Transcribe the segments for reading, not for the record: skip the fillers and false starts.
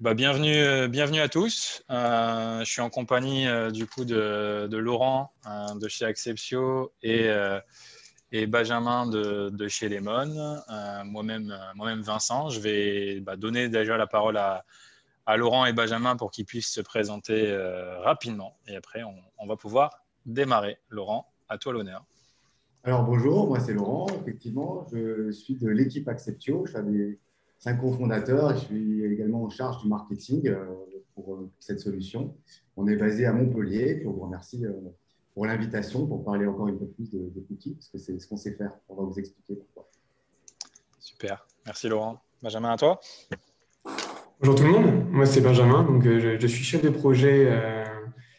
Bienvenue à tous. Je suis en compagnie du coup de Laurent de chez Acceptio et Benjamin de chez Lemon. Moi-même Vincent. Je vais donner déjà la parole à Laurent et Benjamin pour qu'ils puissent se présenter rapidement. Et après, on va pouvoir démarrer. Laurent, à toi l'honneur. Alors bonjour, moi c'est Laurent, effectivement, je suis de l'équipe Acceptio, je suis un des 5 cofondateurs et je suis également en charge du marketing pour cette solution. On est basé à Montpellier, puis on vous remercie pour l'invitation, pour parler encore un peu plus de cookies, parce que c'est ce qu'on sait faire, on va vous expliquer pourquoi. Super. Merci Laurent. Benjamin, à toi. Bonjour tout le monde, moi c'est Benjamin, donc je suis chef de projet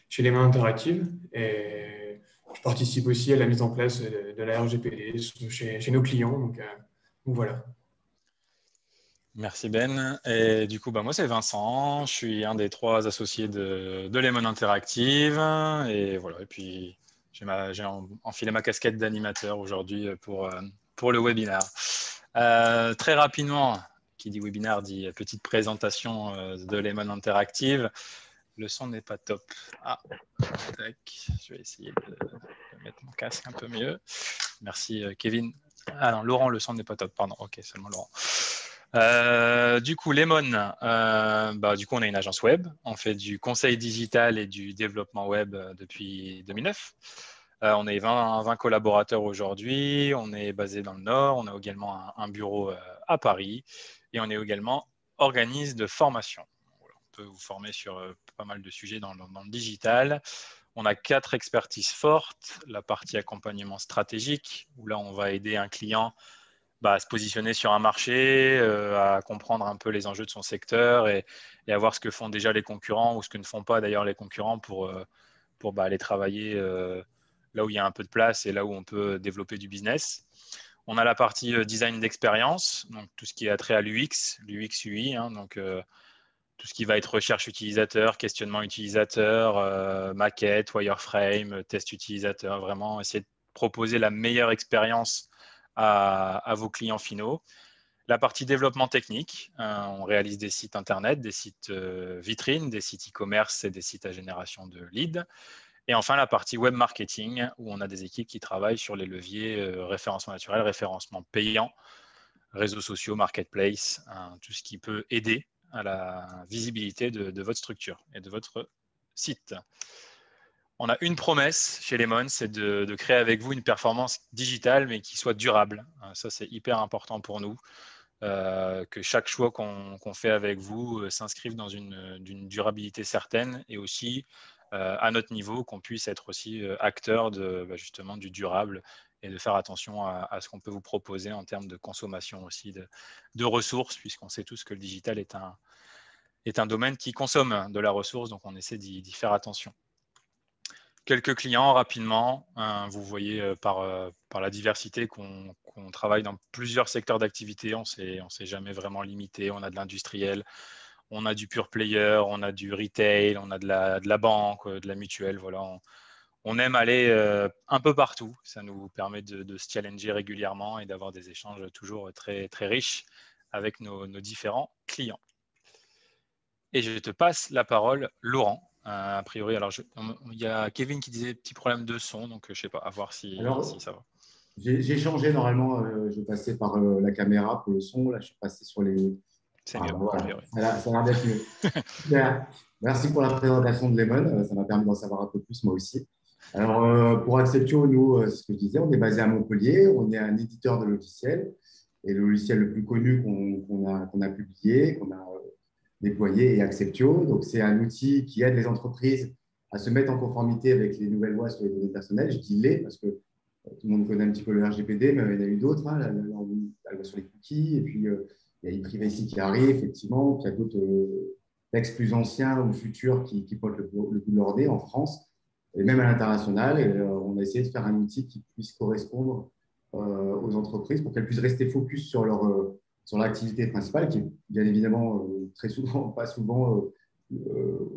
chez Les Mains Interactives et je participe aussi à la mise en place de la RGPD chez nos clients. Donc voilà. Merci Ben. Et du coup, moi c'est Vincent. Je suis un des 3 associés de Lemon Interactive. Et voilà. Et puis j'ai enfilé ma casquette d'animateur aujourd'hui pour le webinaire. Très rapidement, qui dit webinaire dit petite présentation de Lemon Interactive. Le son n'est pas top. Ah, tac. Je vais essayer de mettre mon casque un peu mieux. Merci Kevin. Ah non, Laurent, le son n'est pas top. Pardon. Ok, seulement Laurent. Du coup, Lemon, du coup, on est une agence web. On fait du conseil digital et du développement web depuis 2009. On est 20 collaborateurs aujourd'hui. On est basé dans le Nord. On a également un bureau à Paris. Et on est également organisme de formation. Voilà, on peut vous former sur pas mal de sujets dans le digital. On a 4 expertises fortes. La partie accompagnement stratégique, où là, on va aider un client à se positionner sur un marché, à comprendre un peu les enjeux de son secteur et à voir ce que font déjà les concurrents ou ce que ne font pas d'ailleurs les concurrents pour aller travailler là où il y a un peu de place et là où on peut développer du business. On a la partie design d'expérience, donc tout ce qui est attrait à l'UX, UI, donc tout ce qui va être recherche utilisateur, questionnement utilisateur, maquette, wireframe, test utilisateur, vraiment essayer de proposer la meilleure expérience à vos clients finaux. La partie développement technique, on réalise des sites internet, des sites vitrines, des sites e-commerce et des sites à génération de leads. Et enfin, la partie web marketing, où on a des équipes qui travaillent sur les leviers référencement naturel, référencement payant, réseaux sociaux, marketplace, tout ce qui peut aider à la visibilité de votre structure et de votre site. On a une promesse chez Lemon, c'est de créer avec vous une performance digitale, mais qui soit durable. Ça, c'est hyper important pour nous, que chaque choix qu'on fait avec vous s'inscrive dans d'une durabilité certaine et aussi, à notre niveau, qu'on puisse être aussi acteur justement du durable et de faire attention à ce qu'on peut vous proposer en termes de consommation aussi de ressources, puisqu'on sait tous que le digital est un domaine qui consomme de la ressource, donc on essaie d'y faire attention. Quelques clients rapidement. Vous voyez par la diversité qu'on travaille dans plusieurs secteurs d'activité. On s'est jamais vraiment limité. On a de l'industriel, on a du pure player, on a du retail, on a de la banque, de la mutuelle. Voilà, on aime aller un peu partout. Ça nous permet de se challenger régulièrement et d'avoir des échanges toujours très, très riches avec nos différents clients. Et je te passe la parole, Laurent. A priori, alors il y a Kevin qui disait petit problème de son, donc je ne sais pas, à voir si Alors, ça va. j'ai changé normalement, je passais par la caméra pour le son, là je suis passé sur les… C'est Ah, mieux, ben a voilà, priori. ça a l'air d'être mieux. Super. Merci pour la présentation de Lemon. Ça m'a permis d'en savoir un peu plus, moi aussi. Alors, pour Acceptio, nous, ce que je disais, on est basé à Montpellier. On est un éditeur de logiciels. Et le logiciel le plus connu qu'on a publié, qu'on a déployé, est Acceptio. Donc, c'est un outil qui aide les entreprises à se mettre en conformité avec les nouvelles lois sur les données personnelles. Je dis les parce que tout le monde connaît un petit peu le RGPD, mais il y en a eu d'autres, hein, la loi sur les cookies. Et puis, il y a e-privacy qui arrive, effectivement. Puis il y a d'autres textes plus anciens ou futurs qui portent le bout de leur nez en France et même à l'international. Et on a essayé de faire un outil qui puisse correspondre aux entreprises pour qu'elles puissent rester focus sur l'activité principale, qui est bien évidemment très souvent, pas souvent,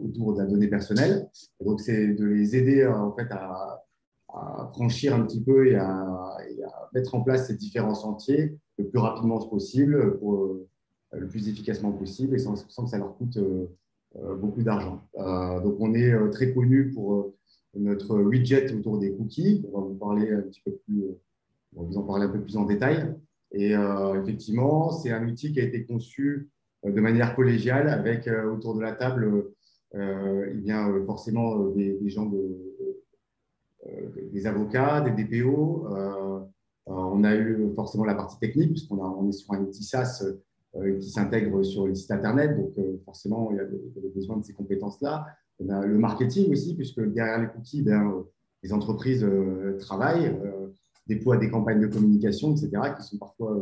autour de la donnée personnelle. Et donc, c'est de les aider en fait à franchir un petit peu et à mettre en place ces différents sentiers le plus rapidement possible pour le plus efficacement possible et sans que ça leur coûte beaucoup d'argent. Donc, on est très connu pour notre widget autour des cookies. On va vous parler un petit peu plus, on va vous en parler un peu plus en détail. Et effectivement, c'est un outil qui a été conçu de manière collégiale avec autour de la table forcément des gens des avocats, des DPO. On a eu forcément la partie technique, puisqu'on est sur un outil SaaS qui s'intègre sur le site Internet. Donc, forcément, il y a besoin de ces compétences-là. On a le marketing aussi, puisque derrière les cookies, les entreprises travaillent, déploient des campagnes de communication, etc., qui sont parfois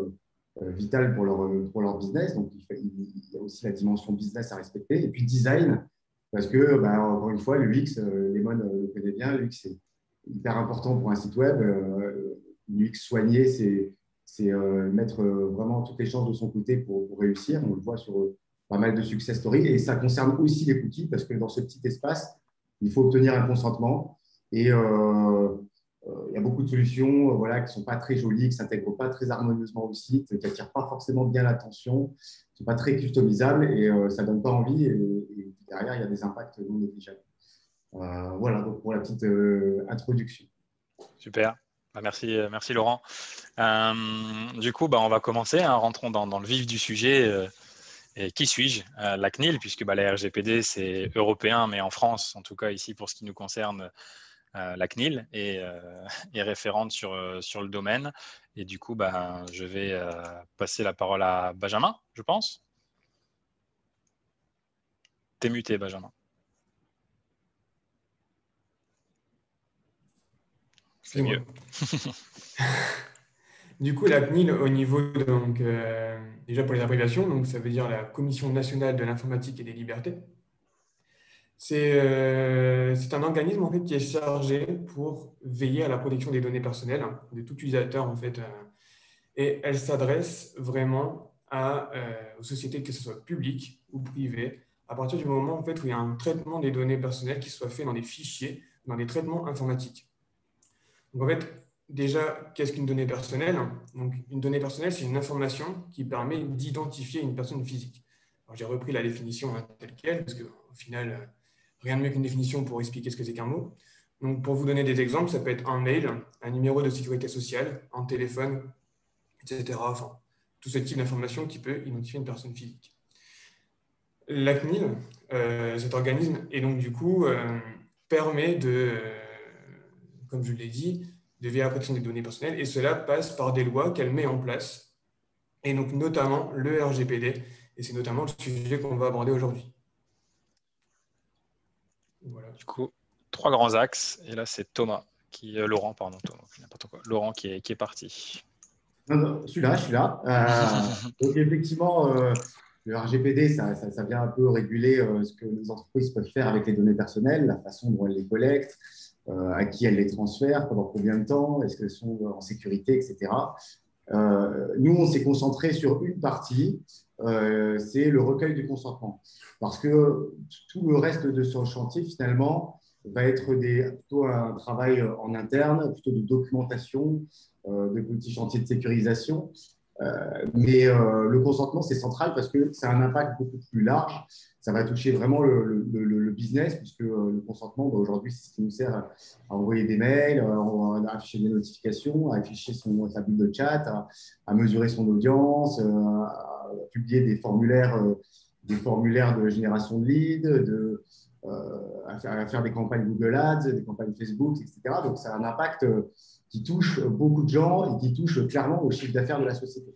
vitales pour leur business. Donc, il y a aussi la dimension business à respecter. Et puis, design, parce que, encore une fois, l'UX, Lemon le connaît bien, l'UX, c'est hyper important pour un site web. L'UX soigné, c'est mettre vraiment toutes les chances de son côté pour réussir. On le voit sur pas mal de success stories. Et ça concerne aussi les cookies, parce que dans ce petit espace, il faut obtenir un consentement. Et il y a beaucoup de solutions voilà, qui ne sont pas très jolies, qui ne s'intègrent pas très harmonieusement au site, qui n'attirent pas forcément bien l'attention, qui ne sont pas très customisables et ça ne donne pas envie. Et derrière, il y a des impacts non négligeables. Voilà, donc pour la petite introduction. Super. Merci, merci Laurent. Du coup, on va commencer. Rentrons dans le vif du sujet. Et qui suis-je? La CNIL, puisque la RGPD, c'est européen, mais en France, en tout cas ici pour ce qui nous concerne, la CNIL est référente sur le domaine. Et du coup, je vais passer la parole à Benjamin, je pense. T'es muté, Benjamin. C'est mieux. Du coup, la CNIL, au niveau, donc, déjà pour les abréviations, donc ça veut dire la Commission nationale de l'informatique et des libertés. C'est un organisme en fait, qui est chargé pour veiller à la protection des données personnelles de tout utilisateur. En fait, et elle s'adresse vraiment aux sociétés, que ce soit publiques ou privées, à partir du moment en fait, où il y a un traitement des données personnelles qui soit fait dans des fichiers, dans des traitements informatiques. Donc en fait, déjà, qu'est-ce qu'une donnée personnelle? Donc, une donnée personnelle, c'est une information qui permet d'identifier une personne physique. Alors, j'ai repris la définition telle quelle, parce qu'au final, rien de mieux qu'une définition pour expliquer ce que c'est qu'un mot. Donc, pour vous donner des exemples, ça peut être un mail, un numéro de sécurité sociale, un téléphone, etc. Enfin, tout ce type d'information qui peut identifier une personne physique. La CNIL, cet organisme, et donc du coup, permet comme je l'ai dit, de veiller à la protection des données personnelles, et cela passe par des lois qu'elle met en place, et donc notamment le RGPD, et c'est notamment le sujet qu'on va aborder aujourd'hui. Voilà. Du coup, 3 grands axes, et là c'est Laurent, pardon, n'importe quoi. Laurent qui est parti. Non, je suis là. Donc effectivement, le RGPD, ça vient un peu réguler ce que les entreprises peuvent faire avec les données personnelles, la façon dont elles les collectent, à qui elles les transfèrent, pendant combien de temps, est-ce qu'elles sont en sécurité, etc. Nous, on s'est concentré sur une partie, c'est le recueil du consentement. Parce que tout le reste de ce chantier, finalement, va être plutôt un travail en interne, plutôt de documentation, de petits chantiers de sécurisation. Mais le consentement, c'est central parce que ça a un impact beaucoup plus large. Ça va toucher vraiment le business, puisque le consentement, aujourd'hui, c'est ce qui nous sert à envoyer des mails, à afficher des notifications, à afficher sa bulle de chat, à mesurer son audience, à publier des formulaires de génération de leads, à faire des campagnes Google Ads, des campagnes Facebook, etc. Donc, ça a un impact qui touche beaucoup de gens et qui touche clairement au chiffre d'affaires de la société.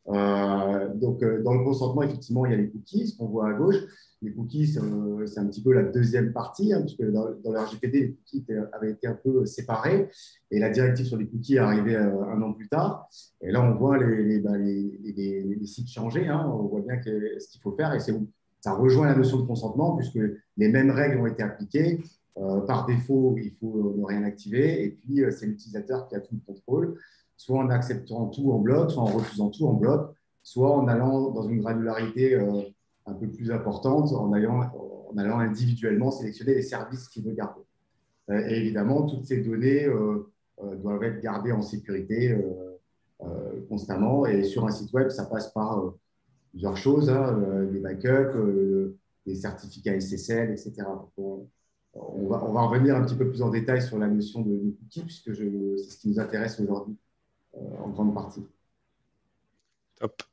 Donc, dans le consentement, effectivement, il y a les cookies, ce qu'on voit à gauche. Les cookies, c'est un petit peu la deuxième partie, puisque dans le RGPD, les cookies avaient été un peu séparés et la directive sur les cookies est arrivée un an plus tard. Et là, on voit les sites changer. On voit bien ce qu'il faut faire et ça rejoint la notion de consentement puisque les mêmes règles ont été appliquées. Par défaut, il faut ne rien activer et puis c'est l'utilisateur qui a tout le contrôle, soit en acceptant tout en bloc, soit en refusant tout en bloc, soit en allant dans une granularité un peu plus importante, en allant individuellement sélectionner les services qu'il veut garder. Et évidemment, toutes ces données doivent être gardées en sécurité constamment. Et sur un site web, ça passe par plusieurs choses, hein, des backups, des certificats SSL, etc. Donc, on va revenir un petit peu plus en détail sur la notion de cookie, puisque c'est ce qui nous intéresse aujourd'hui en grande partie. Top,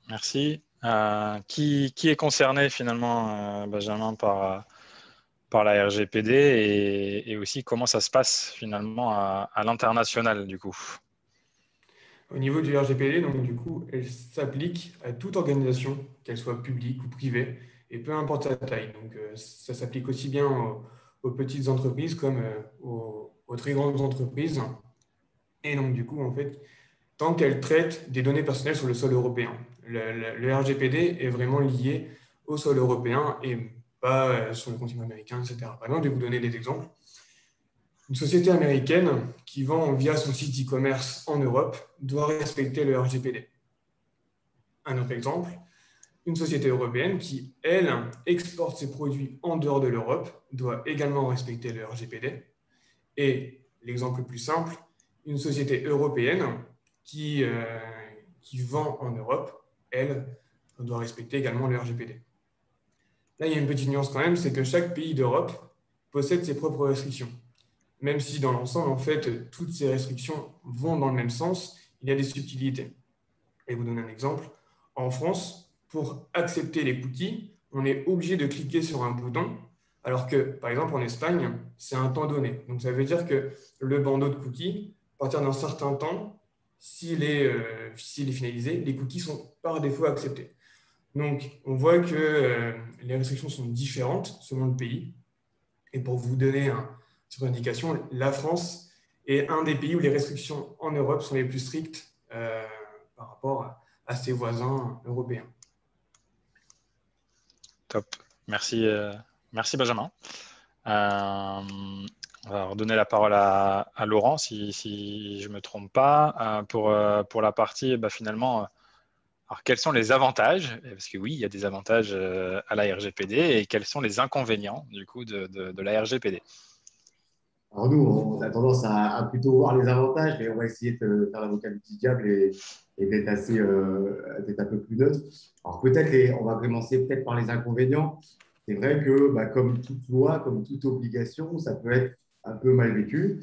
merci. Qui est concerné finalement, Benjamin, par la RGPD et aussi comment ça se passe finalement à l'international du coup? Au niveau du RGPD, donc du coup, elle s'applique à toute organisation, qu'elle soit publique ou privée, et peu importe sa taille. Donc ça s'applique aussi bien aux petites entreprises comme aux très grandes entreprises. Et donc du coup, en fait, tant qu'elle traite des données personnelles sur le sol européen. Le RGPD est vraiment lié au sol européen et pas sur le continent américain, etc. Par exemple, je vais vous donner des exemples. Une société américaine qui vend via son site e-commerce en Europe doit respecter le RGPD. Un autre exemple, une société européenne qui, elle, exporte ses produits en dehors de l'Europe doit également respecter le RGPD. Et l'exemple le plus simple, une société européenne qui vend en Europe, elle doit respecter également le RGPD. Là, il y a une petite nuance quand même, c'est que chaque pays d'Europe possède ses propres restrictions. Même si dans l'ensemble, en fait, toutes ces restrictions vont dans le même sens, il y a des subtilités. Et vous donner un exemple. En France, pour accepter les cookies, on est obligé de cliquer sur un bouton, alors que, par exemple, en Espagne, c'est un temps donné. Donc, ça veut dire que le bandeau de cookies, à partir d'un certain temps, s'il est finalisé, les cookies sont par défaut acceptés. Donc, on voit que les restrictions sont différentes selon le pays. Et pour vous donner sur indication, la France est un des pays où les restrictions en Europe sont les plus strictes par rapport à ses voisins européens. Top. Merci, merci Benjamin. On va redonner la parole à Laurent si je ne me trompe pas pour la partie finalement. Alors, quels sont les avantages? Parce que oui, il y a des avantages à la RGPD et quels sont les inconvénients du coup de la RGPD? Alors nous, on a tendance à plutôt voir les avantages, mais on va essayer de faire l'avocat du diable et d'être un peu plus neutre. Alors peut-être, on va commencer peut-être par les inconvénients. C'est vrai que comme toute loi, comme toute obligation, ça peut être un peu mal vécu.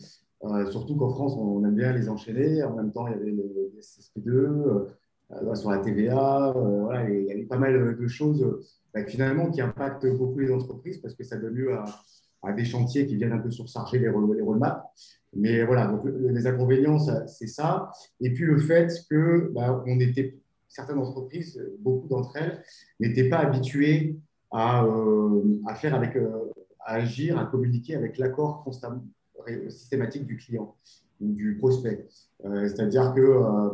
Surtout qu'en France, on aime bien les enchaîner. En même temps, il y avait le SSP2 sur la TVA. Voilà, et il y avait pas mal de choses finalement qui impactent beaucoup les entreprises parce que ça donne lieu à des chantiers qui viennent un peu surcharger les roadmaps. Mais voilà, donc les inconvénients, c'est ça. Et puis le fait que certaines entreprises, beaucoup d'entre elles, n'étaient pas habituées à faire à agir, à communiquer avec l'accord systématique du client ou du prospect. C'est-à-dire que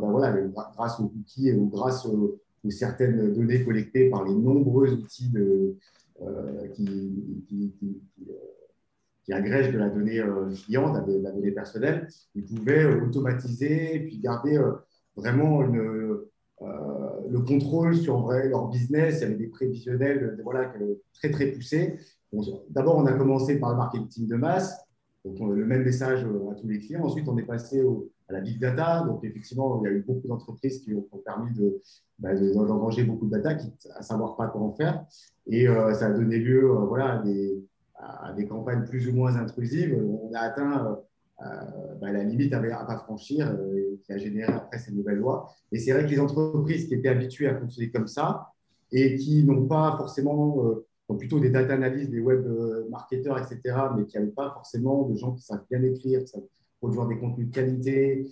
voilà, grâce aux cookies ou grâce aux certaines données collectées par les nombreux outils qui agrègent de la donnée client, de la donnée personnelle, ils pouvaient automatiser et puis garder vraiment le contrôle sur leur business. Il y avait des prévisionnels voilà, très, très poussés. D'abord, on a commencé par le marketing de masse, donc le même message à tous les clients. Ensuite, on est passé à la big data. Donc, effectivement, il y a eu beaucoup d'entreprises qui ont permis d'engranger beaucoup de data, à savoir pas comment faire. Et ça a donné lieu voilà, à des campagnes plus ou moins intrusives. On a atteint la limite à pas franchir qui a généré après ces nouvelles lois. Et c'est vrai que les entreprises qui étaient habituées à fonctionner comme ça et qui n'ont pas forcément, sont plutôt des data analysts, des web marketeurs, etc., mais qui n'avaient pas forcément de gens qui savent bien écrire, qui savent produire des contenus de qualité,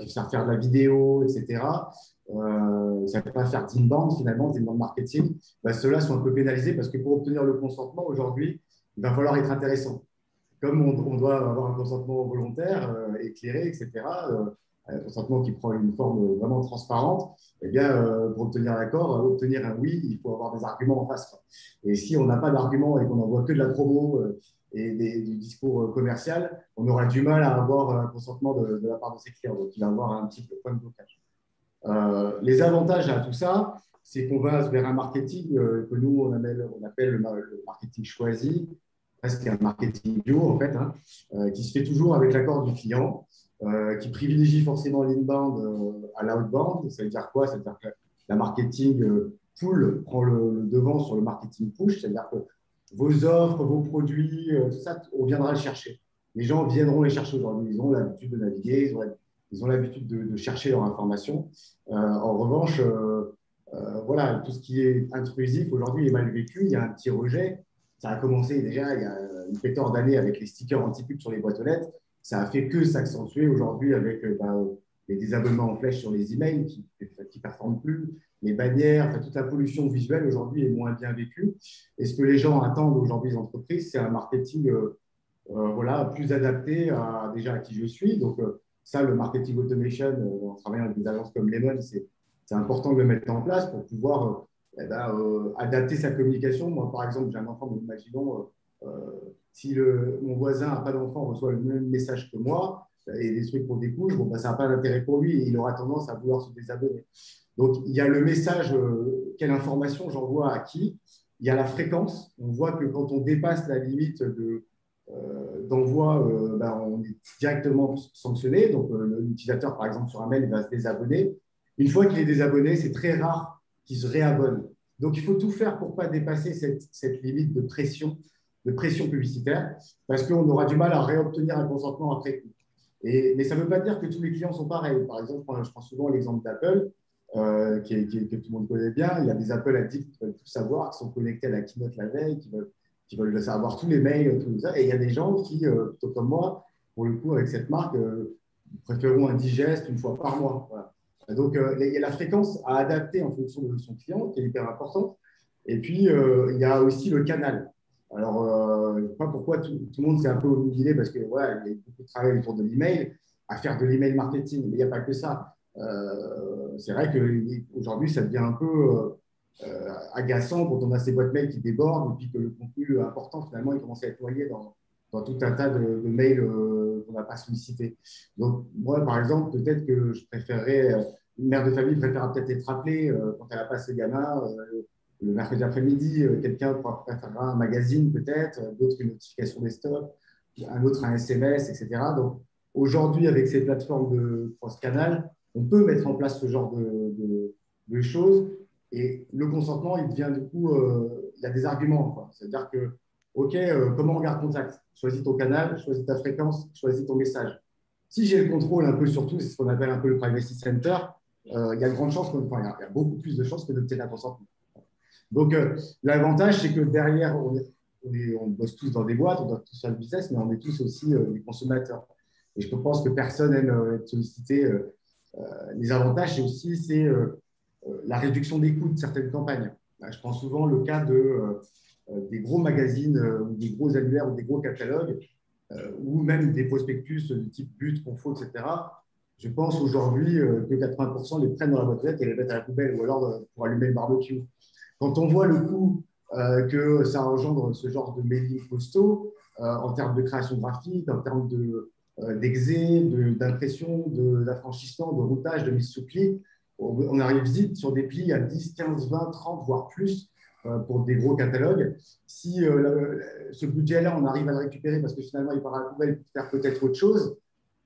qui savent faire de la vidéo, etc., qui ne savent pas faire d'inbound finalement, d'inbound marketing, ceux-là sont un peu pénalisés parce que pour obtenir le consentement aujourd'hui, il va falloir être intéressant. Comme on doit avoir un consentement volontaire, éclairé, etc., un consentement qui prend une forme vraiment transparente, eh bien, pour obtenir l'accord, obtenir un oui, il faut avoir des arguments en face. Et si on n'a pas d'arguments et qu'on n'envoie que de la promo et du discours commercial, on aura du mal à avoir un consentement de la part de ses clients. Donc, il va y avoir un petit point de blocage. Les avantages à tout ça, c'est qu'on va vers un marketing que nous, on appelle le marketing choisi, presque un marketing bio, en fait, qui se fait toujours avec l'accord du client, qui privilégie forcément l'inbound à l'outbound. Ça veut dire quoi? Ça veut dire que la marketing pull prend le devant sur le marketing push, c'est-à-dire que vos offres, vos produits, tout ça, on viendra le chercher. Les gens viendront les chercher aujourd'hui. Ils ont l'habitude de naviguer, ils ont l'habitude de chercher leur information. En revanche, voilà, tout ce qui est intrusif aujourd'hui est mal vécu. Il y a un petit rejet. Ça a commencé déjà il y a une pétard d'années avec les stickers anti-pub sur les boîtes aux lettres. Ça a fait que s'accentuer aujourd'hui avec les désabonnements en flèche sur les emails qui ne performent plus, les bannières, toute la pollution visuelle aujourd'hui est moins bien vécue. Et ce que les gens attendent aujourd'hui, les entreprises, c'est un marketing voilà, plus adapté déjà à qui je suis. Donc, ça, le marketing automation, en travaillant avec des agences comme Lemon, c'est important de le mettre en place pour pouvoir adapter sa communication. Moi, par exemple, j'ai un enfant, mais imaginons si mon voisin n'a pas d'enfant, reçoit le même message que moi et des trucs pour des couches, bon, ça n'a pas d'intérêt pour lui et il aura tendance à vouloir se désabonner. Donc, il y a le message, quelle information j'envoie à qui. Il y a la fréquence. On voit que quand on dépasse la limite d'envoi, on est directement sanctionné. Donc, l'utilisateur, par exemple, sur un mail, il va se désabonner. Une fois qu'il est désabonné, c'est très rare qu'il se réabonne. Donc, il faut tout faire pour ne pas dépasser cette limite de pression publicitaire, parce qu'on aura du mal à réobtenir un consentement après coup. Mais ça ne veut pas dire que tous les clients sont pareils. Par exemple, je prends souvent l'exemple d'Apple, que tout le monde connaît bien. Il y a des Apple addicts qui veulent tout savoir, qui sont connectés à la keynote la veille, qui veulent savoir tous les mails, tout ça. Et il y a des gens qui, plutôt comme moi, pour le coup, avec cette marque, préféreront un digeste une fois par mois. Voilà. Donc, il y a la fréquence à adapter en fonction de son client, qui est hyper importante. Et puis, il y a aussi le canal. Alors, je ne sais pas pourquoi tout le monde s'est un peu obnubilé parce que voilà, il y a beaucoup de travail autour de l'email, à faire de l'email marketing, mais il n'y a pas que ça. C'est vrai qu'aujourd'hui, ça devient un peu agaçant quand on a ces boîtes mail qui débordent et puis que le contenu important, finalement, il commence à être noyé dans tout un tas de mails qu'on n'a pas sollicités. Donc, moi, par exemple, peut-être que je préférerais, une mère de famille préférera peut-être être appelée quand elle n'a pas ses gamins. Le mercredi après-midi, quelqu'un préférera un magazine peut-être, d'autres une notification des stocks, un autre un SMS, etc. Donc aujourd'hui, avec ces plateformes de cross-canal, on peut mettre en place ce genre de choses. Et le consentement, il devient du coup, il y a des arguments. C'est-à-dire que, OK, comment on garde contact? Choisis ton canal, choisis ta fréquence, choisis ton message. Si j'ai le contrôle un peu sur tout, c'est ce qu'on appelle un peu le privacy center, il y a de grandes chances, il y a beaucoup plus de chances que d'obtenir un consentement. Donc, l'avantage, c'est que derrière, on bosse tous dans des boîtes, on doit tous faire le business, mais on est tous aussi des consommateurs. Et je pense que personne n'aime être sollicité. Les avantages, c'est la réduction des coûts de certaines campagnes. Je prends souvent le cas des gros magazines, ou des gros annuaires ou des gros catalogues, ou même des prospectus de type But, Confo, etc. Je pense aujourd'hui que 80% les prennent dans la boîte aux lettres et les mettent à la poubelle ou alors pour allumer le barbecue. Quand on voit le coût que ça engendre ce genre de mailing postaux en termes de création graphique, en termes d'exé, d'impression, d'affranchissement, de routage, de mise sous pli, on arrive vite sur des plis à 10, 15, 20, 30, voire plus pour des gros catalogues. Si ce budget-là, on arrive à le récupérer parce que finalement, il part à la poubelle pour faire peut-être autre chose,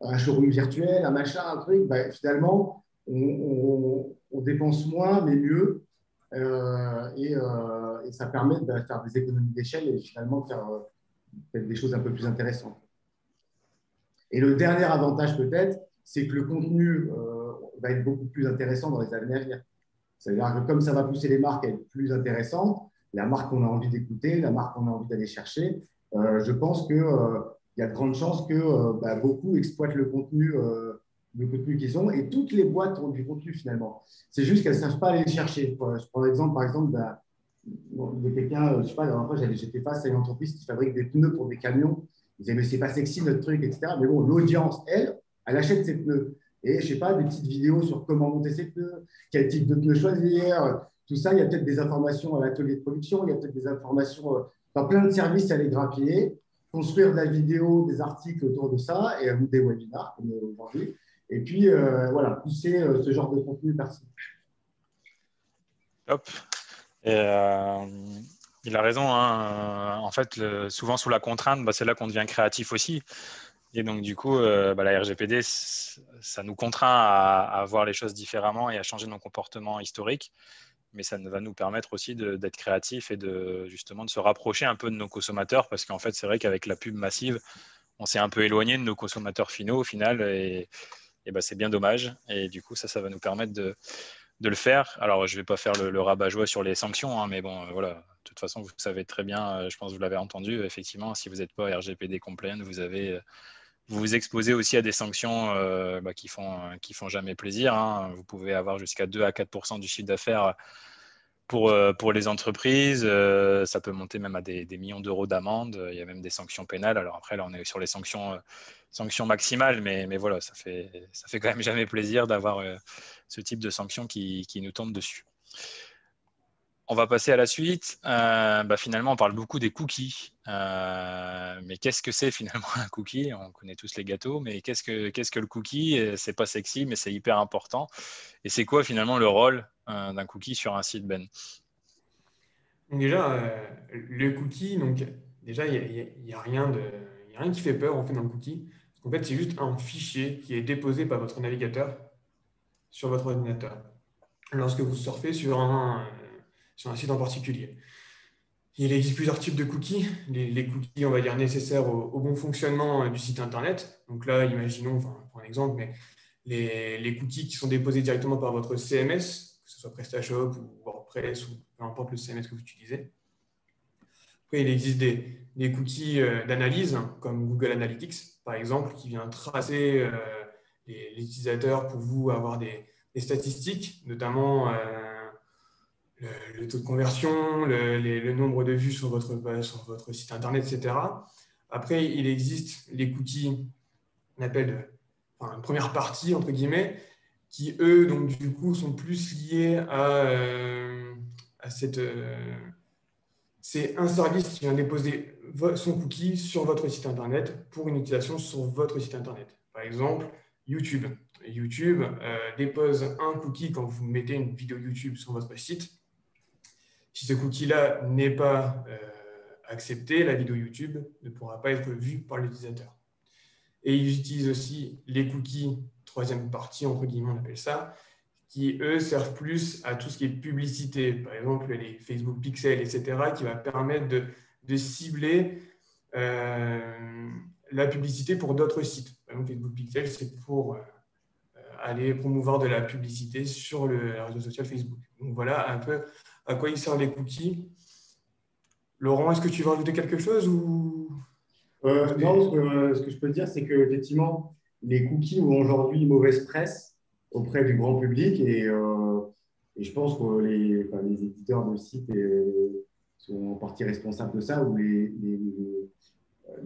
un showroom virtuel, un machin, un truc, finalement, on dépense moins, mais mieux. Et ça permet de faire des économies d'échelle et finalement de faire peut-être des choses un peu plus intéressantes. Et le dernier avantage peut-être, c'est que le contenu va être beaucoup plus intéressant dans les années à venir. C'est-à-dire que comme ça va pousser les marques à être plus intéressantes, la marque qu'on a envie d'écouter, la marque qu'on a envie d'aller chercher, je pense qu'il y a de grandes chances que beaucoup exploitent le contenu qu'ils ont, et toutes les boîtes ont du contenu finalement. C'est juste qu'elles ne savent pas aller le chercher. Je prends l'exemple par exemple de quelqu'un, je ne sais pas, la dernière fois j'étais face à une entreprise qui fabrique des pneus pour des camions. Ils disaient mais c'est pas sexy notre truc, etc. Mais bon, l'audience, elle achète ses pneus. Et je ne sais pas, des petites vidéos sur comment monter ses pneus, quel type de pneus choisir, tout ça. Il y a peut-être des informations à l'atelier de production, il y a peut-être des informations dans plein de services à les grappiller, construire de la vidéo, des articles autour de ça, et des webinars comme aujourd'hui. Et puis, voilà, pousser ce genre de contenu personnel. Top. Et, il a raison. Hein. En fait, souvent sous la contrainte, c'est là qu'on devient créatif aussi. Et donc, du coup, la RGPD, ça nous contraint à voir les choses différemment et à changer nos comportements historiques. mais ça va nous permettre aussi d'être créatifs et justement de se rapprocher un peu de nos consommateurs, parce qu'en fait, c'est vrai qu'avec la pub massive, on s'est un peu éloigné de nos consommateurs finaux au final, et c'est bien dommage. Et du coup, ça va nous permettre de le faire. Alors, je ne vais pas faire le rabat-joie sur les sanctions, hein, mais bon, voilà. De toute façon, vous savez très bien, je pense que vous l'avez entendu, effectivement, si vous n'êtes pas RGPD compliant, vous vous exposez aussi à des sanctions qui font jamais plaisir, hein. Vous pouvez avoir jusqu'à 2 à 4% du chiffre d'affaires pour les entreprises. Ça peut monter même à des millions d'euros d'amende. Il y a même des sanctions pénales. Alors après, là, on est sur les sanctions maximales, mais voilà, ça fait quand même jamais plaisir d'avoir ce type de sanctions qui nous tombent dessus. On va passer à la suite. Finalement, on parle beaucoup des cookies. Mais qu'est-ce que c'est finalement un cookie? On connaît tous les gâteaux, mais qu'est-ce que le cookie? C'est pas sexy, mais c'est hyper important. Et c'est quoi finalement le rôle d'un cookie sur un site, Ben? Donc déjà, le cookie, donc déjà, il y a rien qui fait peur en fait dans le cookie. En fait, c'est juste un fichier qui est déposé par votre navigateur sur votre ordinateur lorsque vous surfez sur un site en particulier. Il existe plusieurs types de cookies. Les cookies, on va dire, nécessaires au bon fonctionnement du site Internet. Donc là, imaginons, enfin, pour un exemple, mais les cookies qui sont déposés directement par votre CMS, que ce soit PrestaShop ou WordPress ou peu importe le CMS que vous utilisez. Après, il existe des cookies d'analyse, comme Google Analytics, par exemple, qui vient tracer les utilisateurs pour vous avoir des statistiques, notamment le taux de conversion, le nombre de vues sur votre site Internet, etc. Après, il existe les cookies qu'on appelle une première partie, entre guillemets, qui, eux, donc, du coup, sont plus liés à cette... c'est un service qui vient déposer son cookie sur votre site Internet pour une utilisation sur votre site Internet. Par exemple, YouTube. YouTube dépose un cookie quand vous mettez une vidéo YouTube sur votre site. Si ce cookie-là n'est pas accepté, la vidéo YouTube ne pourra pas être vue par l'utilisateur. Et ils utilisent aussi les cookies, troisième partie, entre guillemets, on appelle ça, qui, eux, servent plus à tout ce qui est publicité. Par exemple, les Facebook Pixel, etc., qui va permettre de cibler la publicité pour d'autres sites. Par exemple, Facebook Pixel, c'est pour aller promouvoir de la publicité sur le réseau social Facebook. Donc voilà un peu à quoi ils servent les cookies. Laurent, est-ce que tu veux rajouter quelque chose ou... Non, ce que je peux dire, c'est qu'effectivement, les cookies ont aujourd'hui une mauvaise presse auprès du grand public et je pense que les éditeurs de sites sont en partie responsables de ça, ou les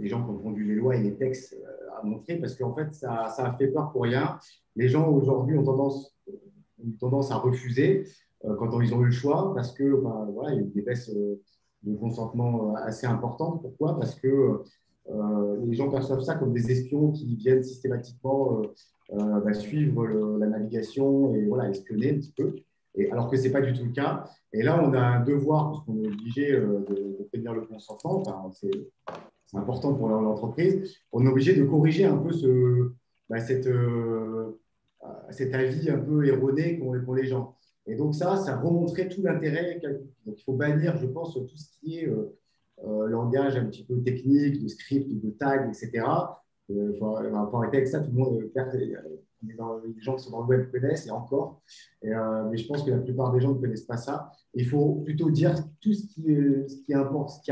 gens qui ont conduit les lois et les textes à montrer, parce qu'en fait, ça a fait peur pour rien. Les gens aujourd'hui ont tendance à refuser quand ils ont eu le choix, parce que voilà, il y a eu des baisses de consentement assez importantes. Pourquoi? Parce que les gens perçoivent ça comme des espions qui viennent systématiquement suivre la navigation et voilà, espionner un petit peu. Et, alors que ce n'est pas du tout le cas. Et là, on a un devoir, parce qu'on est obligé de prévenir le consentement. Enfin, c'est important pour l'entreprise. On est obligé de corriger un peu cet avis un peu erroné qu'ont les gens. Et donc ça remontrait tout l'intérêt. Donc il faut bannir, je pense, tout ce qui est langage un petit peu technique, de script, de tag, etc. Il faut arrêter avec ça. Tout le monde, les gens qui sont dans le web connaissent, et encore. Mais je pense que la plupart des gens ne connaissent pas ça. Il faut plutôt dire tout ce qui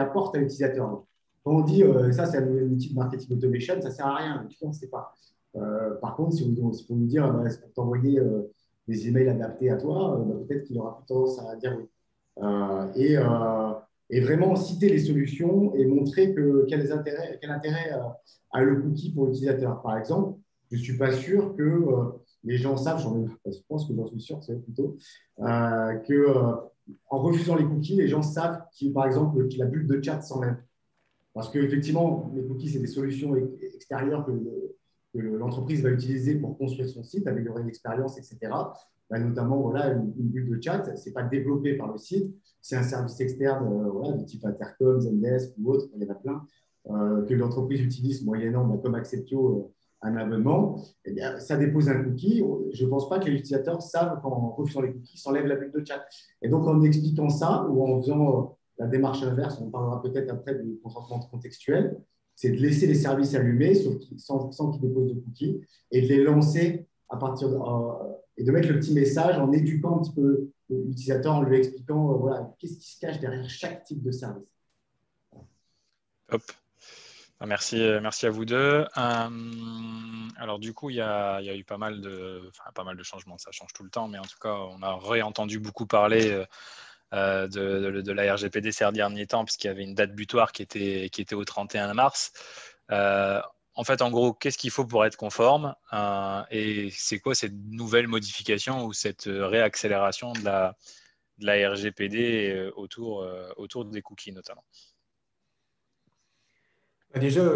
apporte à l'utilisateur. Quand on dit ça, c'est un outil de marketing automation, ça ne sert à rien. On ne sait pas. Par contre, si vous nous dire c'est pour t'envoyer des emails adaptés à toi, peut-être qu'il aura plus tendance à dire oui. Et vraiment citer les solutions et montrer quel intérêt a le cookie pour l'utilisateur. Par exemple, je ne suis pas sûr que les gens savent, je pense que j'en suis sûr, c'est plutôt, qu'en refusant les cookies, les gens savent par exemple, que la bulle de chat s'enlève. Parce qu'effectivement, les cookies, c'est des solutions extérieures que l'entreprise va utiliser pour construire son site, améliorer l'expérience, etc. Notamment, voilà, une bulle de chat, ce n'est pas développé par le site, c'est un service externe de type Intercom, Zendesk ou autre, il y en a plein, que l'entreprise utilise moyennant, comme Acceptio, un abonnement, eh bien, ça dépose un cookie. Je ne pense pas que les utilisateurs savent qu'en refusant les cookies, s'enlève la bulle de chat. Et donc, en expliquant ça ou en faisant la démarche inverse, on parlera peut-être après du consentement contextuel, c'est de laisser les services allumés sans qu'ils déposent de cookies et de les lancer à partir et de mettre le petit message en éduquant un petit peu l'utilisateur, en lui expliquant voilà, qu'est-ce qui se cache derrière chaque type de service. Hop. Merci, merci à vous deux. Alors du coup, il y a eu pas mal de changements, ça change tout le temps, mais en tout cas, on a réentendu beaucoup parler de la RGPD ces derniers temps, parce qu'il y avait une date butoir qui était au 31 mars. En fait, en gros, qu'est-ce qu'il faut pour être conforme et c'est quoi cette nouvelle modification ou cette réaccélération de la RGPD autour des cookies notamment? Déjà,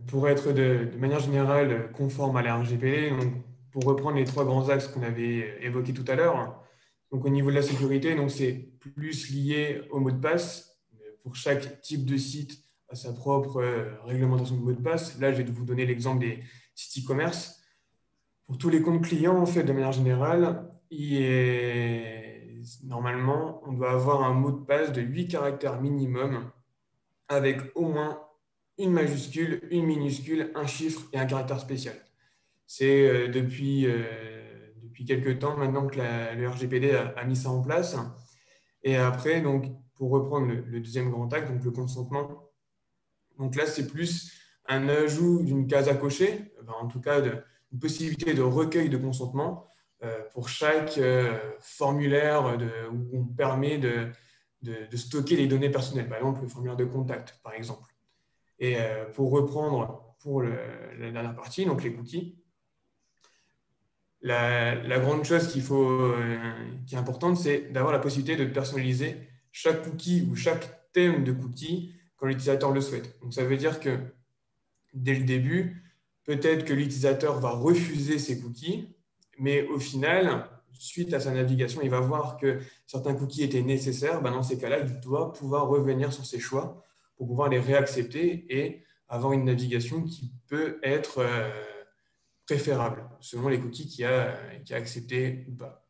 pour être de manière générale conforme à la RGPD, donc, pour reprendre les trois grands axes qu'on avait évoqués tout à l'heure, donc au niveau de la sécurité, donc c'est plus lié au mot de passe. Pour chaque type de site, à sa propre réglementation de mot de passe. Là, je vais vous donner l'exemple des sites e-commerce. Pour tous les comptes clients, en fait, de manière générale, normalement, on doit avoir un mot de passe de 8 caractères minimum avec au moins une majuscule, une minuscule, un chiffre et un caractère spécial. C'est depuis quelques temps maintenant que le RGPD a mis ça en place. Et après, donc, pour reprendre le deuxième grand axe, donc le consentement, donc là, c'est plus un ajout d'une case à cocher, en tout cas une possibilité de recueil de consentement pour chaque formulaire où on permet de stocker les données personnelles, par exemple le formulaire de contact, par exemple. Et pour reprendre pour la dernière partie, donc les cookies, la grande chose qui est importante, c'est d'avoir la possibilité de personnaliser chaque cookie ou chaque thème de cookie quand l'utilisateur le souhaite. Donc, ça veut dire que dès le début, peut-être que l'utilisateur va refuser ses cookies, mais au final, suite à sa navigation, il va voir que certains cookies étaient nécessaires. Ben, dans ces cas-là, il doit pouvoir revenir sur ses choix pour pouvoir les réaccepter et avoir une navigation qui peut être préférable selon les cookies qu'il a acceptés ou pas.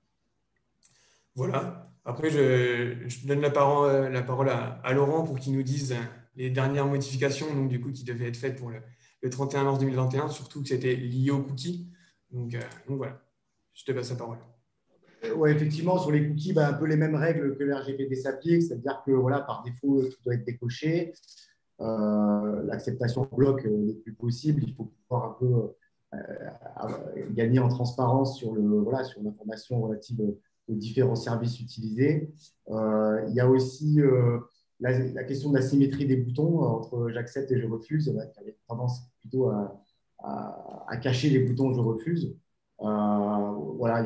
Voilà. Après, je donne la parole à Laurent pour qu'il nous dise les dernières modifications donc, du coup, qui devaient être faites pour le 31 mars 2021, surtout que c'était lié aux cookies. Donc voilà, je te passe la parole. Oui, effectivement, sur les cookies, un peu les mêmes règles que l'RGPD s'applique, c'est-à-dire que voilà, par défaut, tout doit être décoché. L'acceptation bloc n'est plus possible. Il faut pouvoir un peu gagner en transparence sur l'information relative aux différents services utilisés. Il y a aussi la question de la symétrie des boutons entre j'accepte et je refuse, qui avait tendance plutôt à cacher les boutons je refuse. Voilà,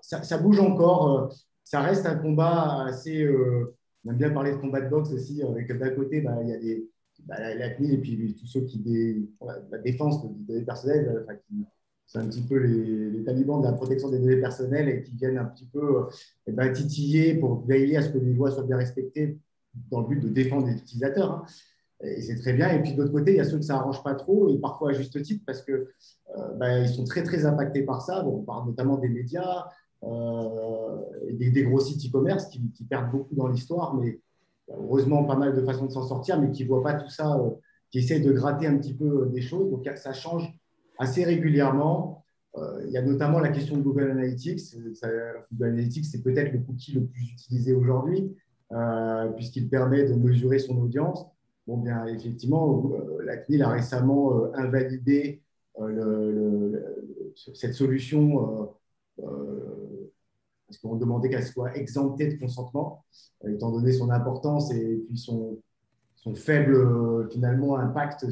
ça bouge encore. Ça reste un combat assez. On aime bien parler de combat de boxe aussi, avec d'un côté, il y a la CNIL et puis tous ceux la défense des données personnelles, c'est un petit peu les talibans de la protection des données personnelles et qui viennent un petit peu titiller pour veiller à ce que les lois soient bien respectées dans le but de défendre les utilisateurs. Hein. Et c'est très bien. Et puis de l'autre côté, il y a ceux que ça n'arrange pas trop, et parfois à juste titre, parce que ils sont très, très impactés par ça. Bon, on parle notamment des médias et des gros sites e-commerce qui perdent beaucoup dans l'histoire, mais heureusement pas mal de façons de s'en sortir, mais qui ne voient pas tout ça, qui essaient de gratter un petit peu des choses. Donc ça change assez régulièrement. Il y a notamment la question de Google Analytics. Google Analytics, c'est peut-être le cookie le plus utilisé aujourd'hui, puisqu'il permet de mesurer son audience. Bon, bien, effectivement, la CNIL a récemment invalidé cette solution parce qu'on demandait qu'elle soit exemptée de consentement, étant donné son importance et puis son faible finalement impact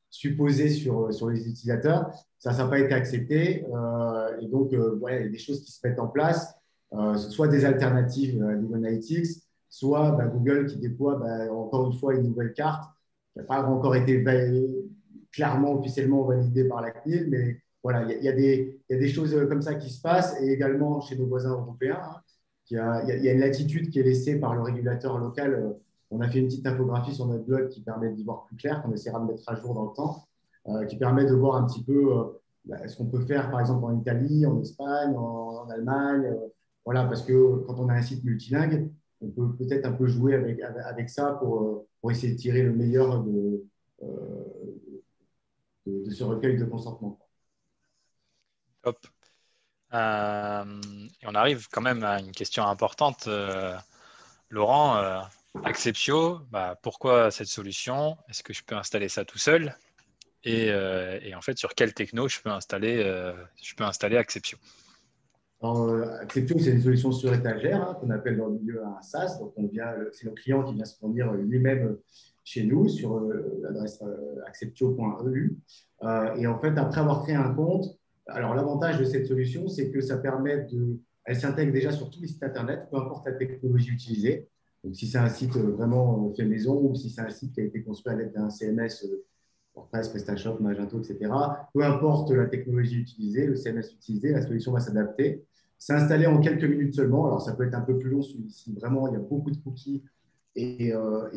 supposé sur les utilisateurs. Ça n'a pas été accepté. Et donc, il y a des choses qui se mettent en place, soit des alternatives à Google Analytics, soit Google qui déploie encore une fois une nouvelle carte qui n'a pas encore été clairement, officiellement validée par la CNIL, mais voilà, il y a des choses comme ça qui se passent, et également chez nos voisins européens. Hein, il y a une latitude qui est laissée par le régulateur local. On a fait une petite infographie sur notre blog qui permet d'y voir plus clair, qu'on essaiera de mettre à jour dans le temps. qui permet de voir un petit peu ce qu'on peut faire, par exemple, en Italie, en Espagne, en Allemagne. Voilà, parce que quand on a un site multilingue, on peut peut-être un peu jouer avec ça pour essayer de tirer le meilleur euh, de ce recueil de consentement. Hop. Et on arrive quand même à une question importante. Laurent, Acceptio, pourquoi cette solution? Est-ce que je peux installer ça tout seul? Et en fait, sur quelle techno je peux installer Acceptio? Alors, Acceptio, c'est une solution sur étagère qu'on appelle dans le milieu un SaaS. Donc, c'est le client qui vient se fournir lui-même chez nous sur l'adresse acceptio.eu. Et en fait, après avoir créé un compte, alors l'avantage de cette solution, c'est que ça permet elle s'intègre déjà sur tous les sites Internet, peu importe la technologie utilisée. Donc, si c'est un site vraiment fait maison ou si c'est un site qui a été construit à l'aide d'un CMS, WordPress, PrestaShop, Magento, etc. Peu importe la technologie utilisée, le CMS utilisé, la solution va s'adapter. C'est installé en quelques minutes seulement. Alors, ça peut être un peu plus long si vraiment il y a beaucoup de cookies et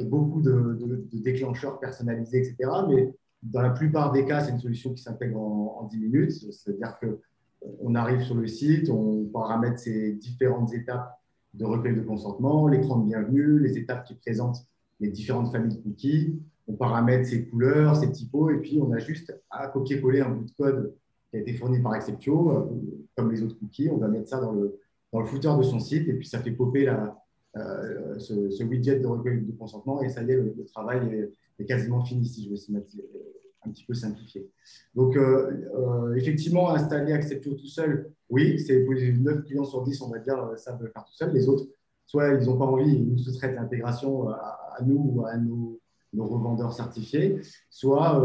beaucoup de déclencheurs personnalisés, etc. Mais dans la plupart des cas, c'est une solution qui s'intègre en 10 minutes. C'est-à-dire qu'on arrive sur le site, on paramètre ces différentes étapes de recueil de consentement, l'écran de bienvenue, les étapes qui présentent les différentes familles de cookies. On paramètre ses couleurs, ses typos, et puis on a juste à copier-coller un bout de code qui a été fourni par Acceptio, comme les autres cookies. On va mettre ça dans le footer de son site, et puis ça fait popper ce widget de recueil de consentement, et ça y est, le travail est quasiment fini, si je veux un petit peu simplifier. Donc, effectivement, installer Acceptio tout seul, oui, c'est pour 9 clients sur 10, on va dire, ça peut le faire tout seul. Les autres, soit ils n'ont pas envie, ils nous sous-traitent l'intégration à nous ou à nos revendeurs certifiés, soit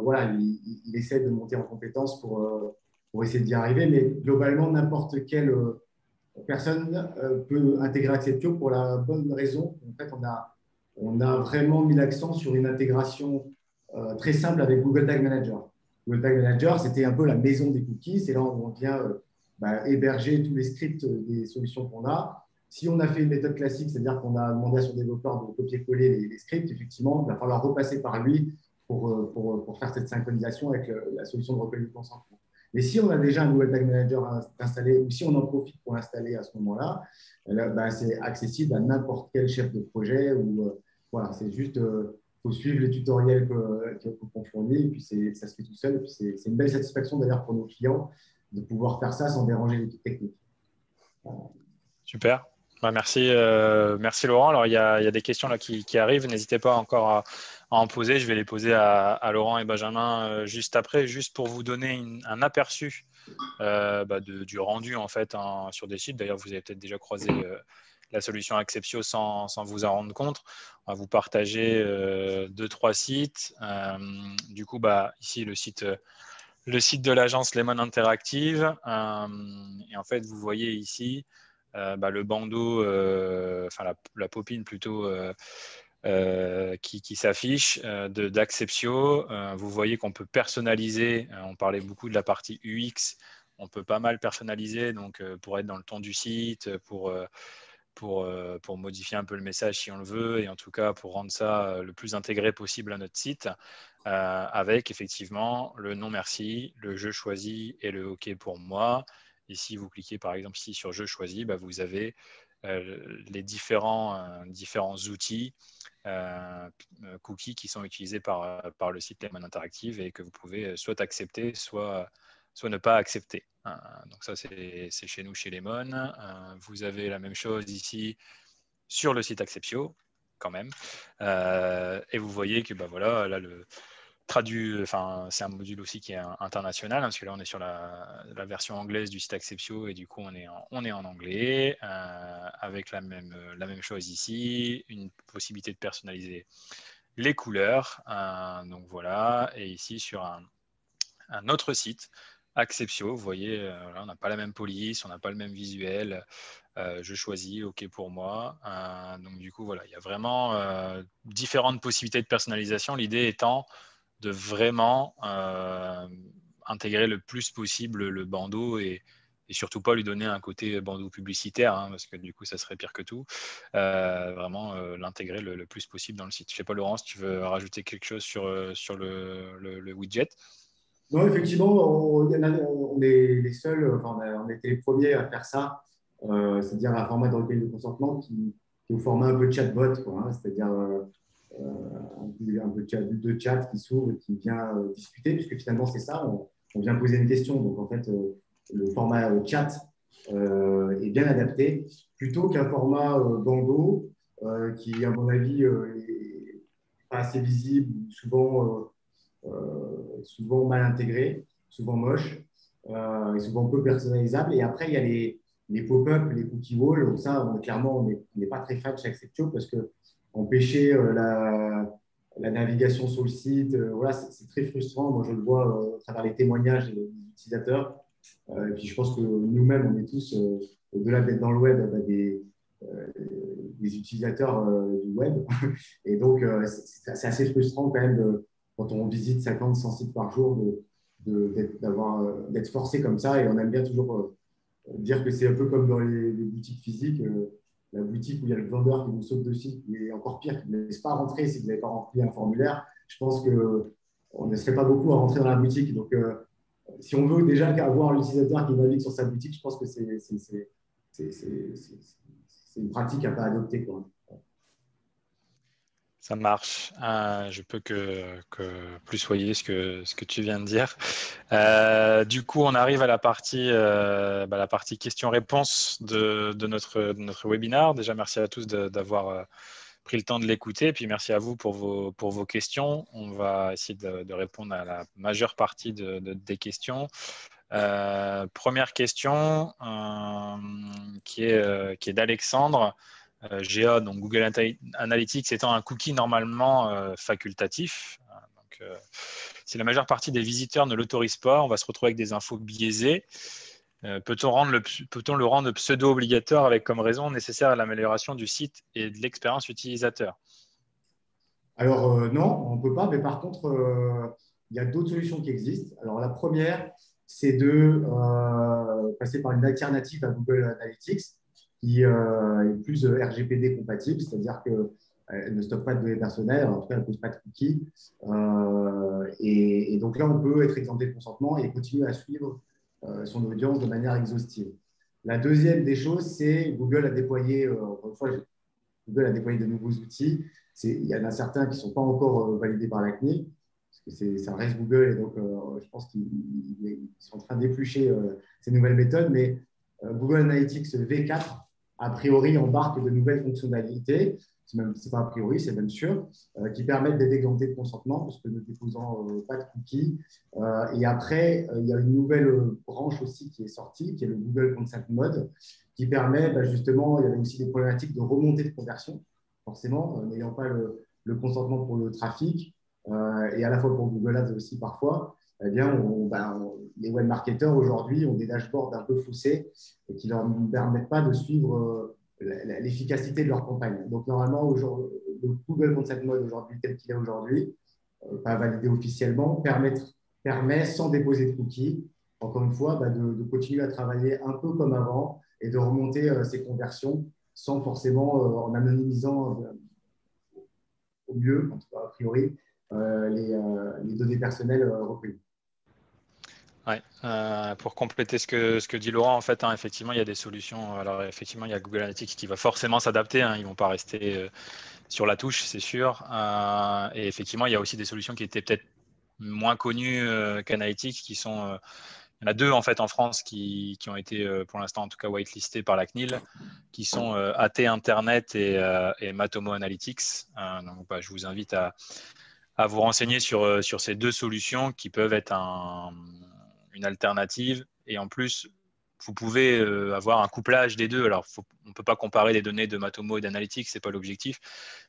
voilà, il essaie de monter en compétence pour essayer d'y arriver. Mais globalement, n'importe quelle personne peut intégrer Acceptio pour la bonne raison. En fait, on a vraiment mis l'accent sur une intégration très simple avec Google Tag Manager. Google Tag Manager, c'était un peu la maison des cookies. C'est là où on vient héberger tous les scripts des solutions qu'on a. Si on a fait une méthode classique, c'est-à-dire qu'on a demandé à son développeur de copier-coller les scripts, effectivement, il va falloir repasser par lui pour faire cette synchronisation avec la solution de recueil de consentement. Mais si on a déjà un Google Tag Manager installé ou si on en profite pour l'installer à ce moment-là, c'est accessible à n'importe quel chef de projet. Voilà, c'est juste, faut suivre les tutoriels qu'on fournit et puis ça se fait tout seul. Et puis c'est une belle satisfaction d'ailleurs pour nos clients de pouvoir faire ça sans déranger l'équipe technique. Super. Merci, merci Laurent. Alors, il y a des questions là qui arrivent. N'hésitez pas encore à en poser. Je vais les poser à Laurent et Benjamin juste après, juste pour vous donner un aperçu du rendu en fait sur des sites. D'ailleurs, vous avez peut-être déjà croisé la solution Acceptio sans vous en rendre compte. On va vous partager 2-3 sites. Du coup, ici, le site de l'agence Lemon Interactive. Et en fait, vous voyez ici le bandeau, la popine plutôt qui s'affiche d'Acceptio. Vous voyez qu'on peut personnaliser. On parlait beaucoup de la partie UX. On peut pas mal personnaliser donc, pour être dans le ton du site, pour modifier un peu le message si on le veut, et en tout cas pour rendre ça le plus intégré possible à notre site, avec effectivement le non merci, le je choisis et le OK pour moi. Et si vous cliquez par exemple ici sur je choisis, vous avez les différents outils cookies qui sont utilisés par le site Lemon Interactive et que vous pouvez soit accepter, soit ne pas accepter. Donc ça, c'est chez nous, chez Lemon. Vous avez la même chose ici sur le site Acceptio, quand même. Et vous voyez que voilà, là, c'est un module aussi qui est international, parce que là, on est sur la version anglaise du site Acceptio, et du coup, on est en anglais, avec la même chose ici, une possibilité de personnaliser les couleurs. Donc voilà, et ici, sur un autre site, Acceptio, vous voyez, on n'a pas la même police, on n'a pas le même visuel. Je choisis OK pour moi. Donc du coup, voilà, il y a vraiment différentes possibilités de personnalisation. L'idée étant de vraiment intégrer le plus possible le bandeau et et surtout pas lui donner un côté bandeau publicitaire, hein, parce que du coup, ça serait pire que tout. Vraiment l'intégrer le plus possible dans le site. Je sais pas, Laurence, tu veux rajouter quelque chose sur le widget? Non, effectivement, on est les seuls, enfin, on a été les premiers à faire ça, c'est-à-dire un format dans le pays de consentement qui est au format un peu chatbot, quoi, hein, c'est-à-dire un peu de chat qui s'ouvre et qui vient discuter, puisque finalement, c'est ça, on vient poser une question. Donc, en fait, le format chat est bien adapté, plutôt qu'un format bandeau qui, à mon avis, est pas assez visible, souvent mal intégré, souvent moche, et souvent peu personnalisable. Et après, il y a les pop-up, les cookie walls. Donc ça, clairement, on n'est pas très fan chez Acceptio parce que empêcher la navigation sur le site, voilà, c'est très frustrant. Moi, je le vois à travers les témoignages des utilisateurs. Et puis, je pense que nous-mêmes, on est tous, au-delà d'être dans le web, euh, des utilisateurs du web. Et donc, c'est assez frustrant quand même quand on visite 50, 100 sites par jour d'être forcé comme ça. Et on aime bien toujours dire que c'est un peu comme dans les boutiques physiques. La boutique où il y a le vendeur qui vous saute dessus, et encore pire, qui ne laisse pas rentrer si vous n'avez pas rempli un formulaire. Je pense qu'on ne serait pas beaucoup à rentrer dans la boutique. Donc, si on veut déjà avoir l'utilisateur qui navigue sur sa boutique, je pense que c'est une pratique à ne pas adopter, quoi. Ça marche. Je peux que plus soyer ce que tu viens de dire. Du coup, on arrive à la partie questions-réponses de notre webinaire. Déjà, merci à tous d'avoir pris le temps de l'écouter. Puis merci à vous pour vos questions. On va essayer de répondre à la majeure partie des questions. Première question qui est d'Alexandre. GA, donc Google Analytics étant un cookie normalement facultatif. Donc, si la majeure partie des visiteurs ne l'autorisent pas, on va se retrouver avec des infos biaisées. Peut-on le rendre pseudo-obligatoire avec comme raison nécessaire à l'amélioration du site et de l'expérience utilisateur? Alors, non, on ne peut pas, mais par contre, il y a d'autres solutions qui existent. Alors, la première, c'est de passer par une alternative à Google Analytics qui est plus RGPD compatible, c'est-à-dire qu'elle ne stocke pas de données personnelles, en tout cas, elle ne pose pas de cookies. Et donc là, on peut être exempté de consentement et continuer à suivre son audience de manière exhaustive. La deuxième des choses, c'est Google a déployé, encore une fois, Google a déployé de nouveaux outils. Il y en a certains qui ne sont pas encore validés par la CNIL, parce que ça reste Google, et donc je pense qu'ils sont en train d'éplucher ces nouvelles méthodes. Mais Google Analytics V4, a priori, embarque de nouvelles fonctionnalités, c'est pas a priori, c'est même sûr, qui permettent d'être exemptés de consentement, parce que ne déposant pas de cookies. Et après, il y a une nouvelle branche aussi qui est sortie, qui est le Google Consent Mode, qui permet justement, il y avait aussi des problématiques de remontée de conversion, forcément, n'ayant pas le consentement pour le trafic, et à la fois pour Google Ads aussi parfois. Eh bien, les web marketeurs aujourd'hui ont des dashboards un peu faussés et qui ne leur permettent pas de suivre l'efficacité de leur campagne. Donc, normalement, le Google Consent Mode aujourd'hui, tel qu'il est aujourd'hui, pas validé officiellement, permet, sans déposer de cookies, encore une fois, de continuer à travailler un peu comme avant et de remonter ces conversions sans forcément, en anonymisant au mieux, en tout cas a priori, les données personnelles recueillies. Ouais, pour compléter ce que dit Laurent, en fait, hein, effectivement, il y a des solutions. Alors, effectivement, il y a Google Analytics qui va forcément s'adapter. Hein, ils ne vont pas rester sur la touche, c'est sûr. Et effectivement, il y a aussi des solutions qui étaient peut-être moins connues qu'Analytics, qui sont… il y en a deux, en fait, en France qui ont été, pour l'instant, en tout cas, whitelistées par la CNIL, qui sont AT Internet et Matomo Analytics. Donc, je vous invite à vous renseigner sur ces deux solutions qui peuvent être une alternative. Et en plus, vous pouvez avoir un couplage des deux. Alors, on ne peut pas comparer les données de Matomo et d'Analytics, ce n'est pas l'objectif.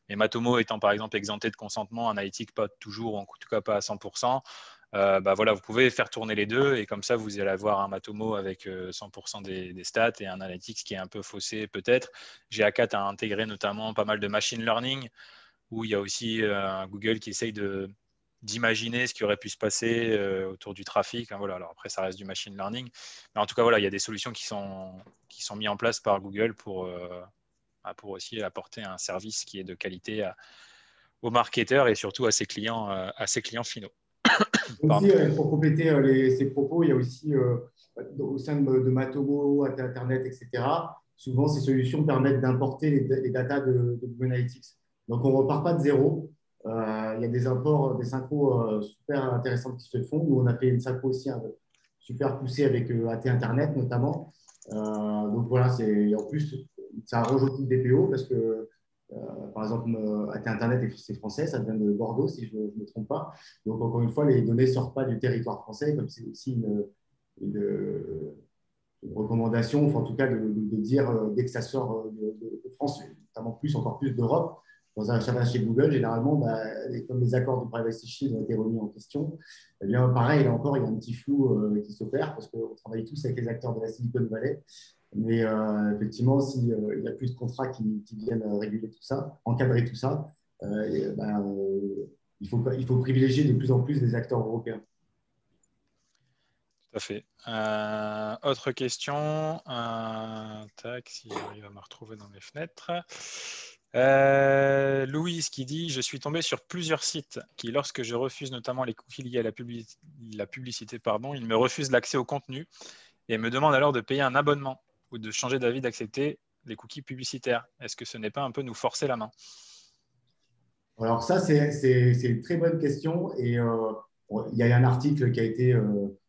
Mais Matomo étant par exemple exempté de consentement, Analytics pas toujours, en tout cas pas à 100%. Voilà, vous pouvez faire tourner les deux et comme ça, vous allez avoir un Matomo avec 100% des stats et un Analytics qui est un peu faussé peut-être. GA4 a intégré notamment pas mal de machine learning où il y a aussi Google qui essaye de d'imaginer ce qui aurait pu se passer autour du trafic. Voilà. Alors après, ça reste du machine learning. Mais en tout cas, voilà, il y a des solutions qui sont mises en place par Google pour aussi apporter un service qui est de qualité aux marketeurs et surtout à ses clients finaux. Aussi, pour compléter ces propos, il y a aussi au sein de Matomo, Internet, etc., souvent ces solutions permettent d'importer les datas de Google Analytics. Donc, on ne repart pas de zéro. Il y a des imports, des synchros super intéressantes qui se font. Nous, on a fait une synchro aussi super poussée avec AT Internet notamment. Donc, voilà, en plus, ça arrange aussi le DPO parce que par exemple, AT Internet, c'est français, ça vient de Bordeaux, si je ne me trompe pas. Donc, encore une fois, les données ne sortent pas du territoire français, comme c'est aussi une recommandation, enfin, en tout cas, de dire dès que ça sort de France, notamment encore plus d'Europe, dans un achat chez Google, généralement, comme les accords de Privacy Shield ont été remis en question, eh bien, pareil, là encore, il y a un petit flou qui s'opère parce qu'on travaille tous avec les acteurs de la Silicon Valley. Mais effectivement, s'il n'y a plus de contrats qui viennent réguler tout ça, encadrer tout ça, il faut privilégier de plus en plus des acteurs européens. Tout à fait. Autre question. Tac, si j'arrive à me retrouver dans mes fenêtres. Louise qui dit « Je suis tombé sur plusieurs sites qui, lorsque je refuse notamment les cookies liés à la publicité, ils me refusent l'accès au contenu et me demandent alors de payer un abonnement ou de changer d'avis d'accepter les cookies publicitaires. Est-ce que ce n'est pas un peu nous forcer la main ?» Alors ça, c'est une très bonne question. Et il y a un article qui a été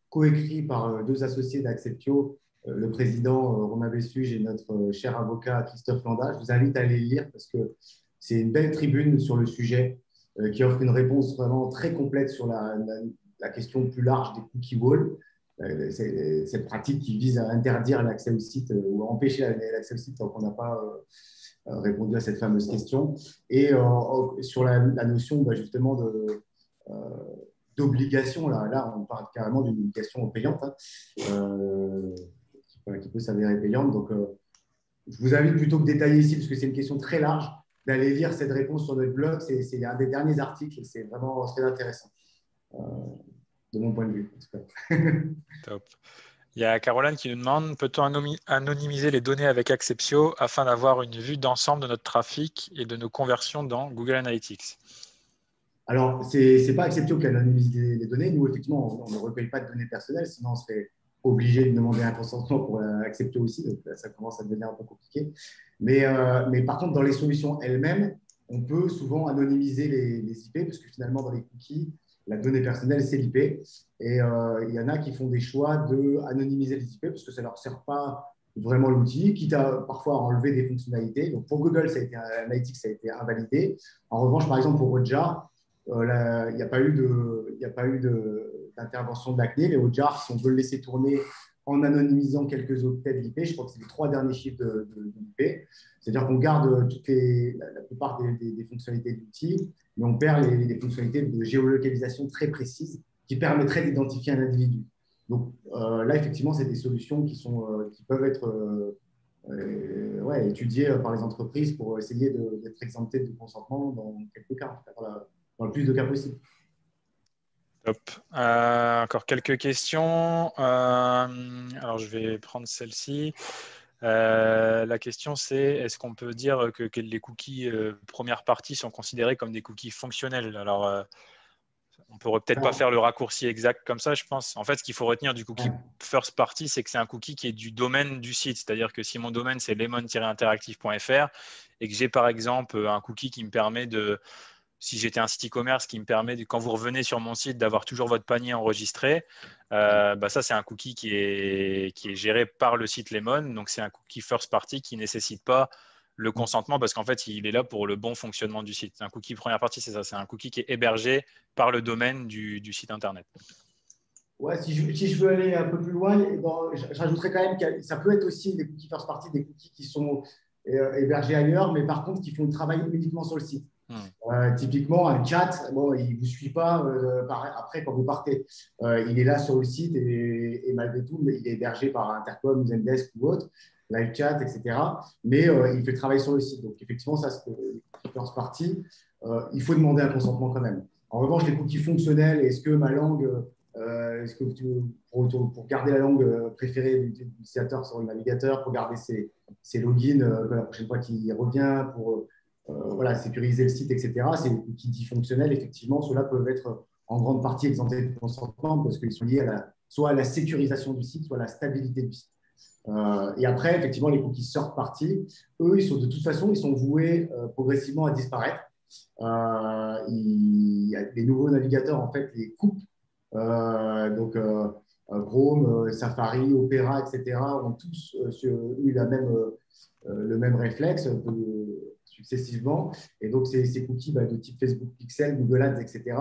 coécrit par deux associés d'Acceptio, le président Romain Bessuge et notre cher avocat Christophe Landa. Je vous invite à aller le lire parce que c'est une belle tribune sur le sujet qui offre une réponse vraiment très complète sur la question plus large des cookie walls. Cette pratique qui vise à interdire l'accès au site ou à empêcher l'accès au site tant qu'on n'a pas répondu à cette fameuse question. Et sur la notion justement d'obligation, là, on parle carrément d'une obligation payante qui peut s'avérer payante. Donc, je vous invite plutôt que de détailler ici, parce que c'est une question très large, d'aller lire cette réponse sur notre blog. C'est un des derniers articles et c'est vraiment très intéressant, de mon point de vue. En tout cas. Top. Il y a Caroline qui nous demande « Peut-on anonymiser les données avec Acceptio afin d'avoir une vue d'ensemble de notre trafic et de nos conversions dans Google Analytics ?» Alors, ce n'est pas Acceptio qui anonymise les données. Nous, effectivement, on ne recueille pas de données personnelles, sinon on serait obligé de demander un consentement pour Acceptio aussi. Donc, ça commence à devenir un peu compliqué. Mais par contre, dans les solutions elles-mêmes, on peut souvent anonymiser les IP parce que finalement, dans les cookies, la donnée personnelle, c'est l'IP. Et il y en a qui font des choix d'anonymiser les IP parce que ça ne leur sert pas vraiment l'outil, quitte à parfois enlever des fonctionnalités. Donc, pour Google, Analytics, ça a été invalidé. En revanche, par exemple, pour Hotjar, il n'y a pas eu d'intervention de la CNIL. Et Hotjar, si on veut le laisser tourner en anonymisant quelques octets d'IP, je crois que c'est les 3 derniers chiffres de l'IP. C'est-à-dire qu'on garde la plupart des fonctionnalités de l'outil, mais on perd les fonctionnalités de géolocalisation très précises qui permettraient d'identifier un individu. Donc là, effectivement, c'est des solutions qui peuvent être étudiées par les entreprises pour essayer d'être exemptées de consentement dans quelques cas, dans le plus de cas possible. Top. Encore quelques questions. Alors, je vais prendre celle-ci. La question, c'est est-ce qu'on peut dire que les cookies première partie sont considérés comme des cookies fonctionnels? Alors, on ne pourrait peut-être pas faire le raccourci exact comme ça, je pense. En fait, ce qu'il faut retenir du cookie first party, c'est que c'est un cookie qui est du domaine du site. C'est-à-dire que si mon domaine, c'est lemon-interactive.fr et que j'ai par exemple un cookie qui me permet si j'étais un site e-commerce qui me permet, quand vous revenez sur mon site, d'avoir toujours votre panier enregistré, ça, c'est un cookie qui est géré par le site Lemon. Donc, c'est un cookie first party qui ne nécessite pas le consentement parce qu'en fait, il est là pour le bon fonctionnement du site. Un cookie première partie, c'est ça. C'est un cookie qui est hébergé par le domaine du site Internet. Ouais, si je veux aller un peu plus loin, j'ajouterais quand même que ça peut être aussi des cookies first party, des cookies qui sont hébergés ailleurs, mais par contre qui font le travail uniquement sur le site. Typiquement, un chat, il ne vous suit pas après quand vous partez. Il est là sur le site et malgré tout, il est hébergé par Intercom, Zendesk ou autre, live chat, etc. Mais il fait le travail sur le site. Donc, effectivement, ça, c'est les first party. Il faut demander un consentement quand même. En revanche, les cookies fonctionnels, est-ce que ma langue, est-ce que pour garder la langue préférée de l'utilisateur sur le navigateur, pour garder ses logins la prochaine fois qu'il revient, pour voilà, sécuriser le site, etc. C'est les cookies dits fonctionnels, effectivement, ceux-là peuvent être en grande partie exemptés de consentement parce qu'ils sont liés soit à la sécurisation du site, soit à la stabilité du site. Et après, effectivement, les cookies third party, eux, de toute façon, ils sont voués progressivement à disparaître. Les nouveaux navigateurs, en fait, les coupent. Donc, Chrome, Safari, Opera, etc., ont tous eu le même réflexe successivement. Et donc, ces cookies de type Facebook Pixel, Google Ads, etc.,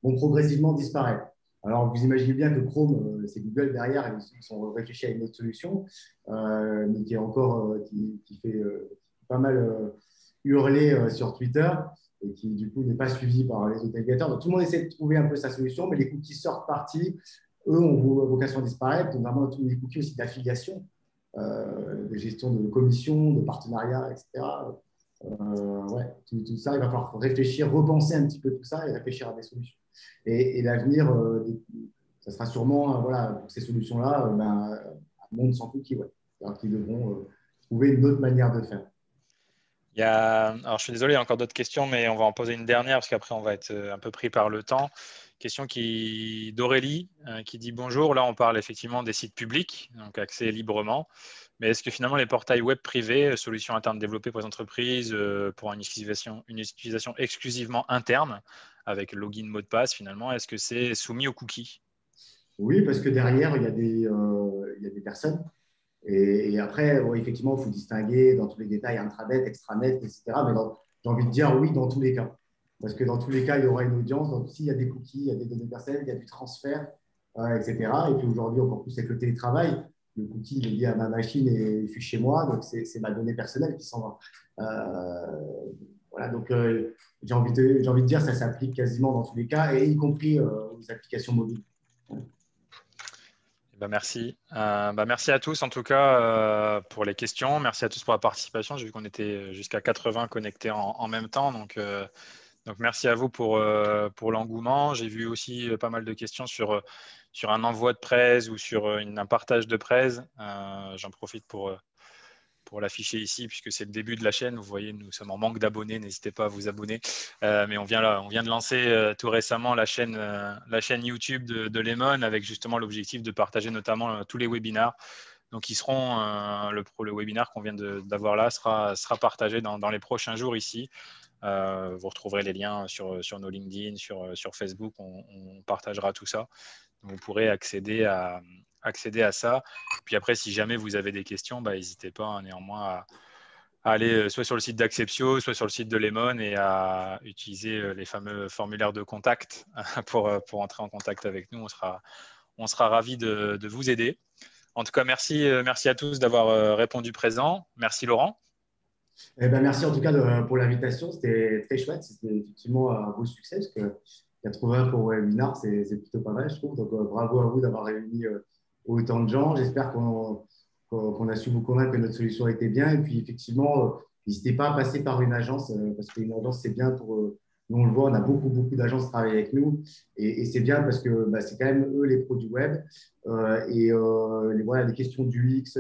vont progressivement disparaître. Alors, vous imaginez bien que Chrome, c'est Google derrière, ils sont réfléchis à une autre solution, mais qui est encore, qui fait pas mal hurler sur Twitter et qui, du coup, n'est pas suivi par les autres navigateurs. Donc, tout le monde essaie de trouver un peu sa solution, mais les cookies sortent partie, eux, ont vocation à disparaître, notamment tous les cookies aussi d'affiliation, de gestion de commissions, de partenariats, etc. Ouais, tout ça, il va falloir réfléchir, repenser un petit peu tout ça et réfléchir à des solutions. Et l'avenir, ça sera sûrement, voilà, pour ces solutions-là, un monde sans cookies, ouais. Alors qu'ils devront trouver une autre manière de faire. Alors, je suis désolé, il y a encore d'autres questions, mais on va en poser une dernière parce qu'après, on va être un peu pris par le temps. Question d'Aurélie qui dit bonjour. Là, on parle effectivement des sites publics, donc accès librement. Mais est-ce que finalement, les portails web privés, solutions internes développées pour les entreprises, pour une utilisation exclusivement interne, avec login, mot de passe, finalement, est-ce que c'est soumis aux cookies? Oui, parce que derrière, il y a des personnes. Et après, ouais, effectivement, il faut distinguer dans tous les détails intranet, extranet, etc. Mais j'ai envie de dire oui dans tous les cas. Parce que dans tous les cas, il y aura une audience. Donc, s'il y a des cookies, il y a des données personnelles, il y a du transfert, etc. Et puis aujourd'hui, encore plus avec le télétravail, le cookie il est lié à ma machine et je suis chez moi. Donc, c'est ma donnée personnelle qui s'en va. Voilà, donc j'ai envie de dire ça s'applique quasiment dans tous les cas, et y compris aux applications mobiles. Merci. Merci à tous en tout cas pour les questions. Merci à tous pour la participation. J'ai vu qu'on était jusqu'à 80 connectés en même temps. Donc merci à vous pour l'engouement. J'ai vu aussi pas mal de questions sur un envoi de presse ou sur un partage de presse. J'en profite pour l'afficher ici, puisque c'est le début de la chaîne. Vous voyez, nous sommes en manque d'abonnés. N'hésitez pas à vous abonner. Mais on vient de lancer tout récemment la chaîne YouTube de Lemon, avec justement l'objectif de partager notamment tous les webinars. Donc, ils seront, le webinar qu'on vient d'avoir là sera partagé dans les prochains jours ici. Vous retrouverez les liens sur nos LinkedIn, sur Facebook. On partagera tout ça. Donc, vous pourrez accéder à ça. Puis après, si jamais vous avez des questions, n'hésitez pas néanmoins à aller soit sur le site d'Acceptio, soit sur le site de Lemon et à utiliser les fameux formulaires de contact pour entrer en contact avec nous. On sera ravis de vous aider. En tout cas, merci à tous d'avoir répondu présent. Merci Laurent. Eh ben, merci en tout cas pour l'invitation. C'était très chouette. C'était effectivement un beau succès parce que 80 pour webinar, c'est plutôt pas mal, je trouve. Donc, bravo à vous d'avoir réuni autant de gens. J'espère qu'on a su vous convaincre que notre solution était bien. Et puis, effectivement, n'hésitez pas à passer par une agence parce qu'une agence, c'est bien pour. Nous, on le voit, on a beaucoup d'agences qui travaillent avec nous. Et c'est bien parce que c'est quand même eux les pros du web. Voilà, les questions du UX,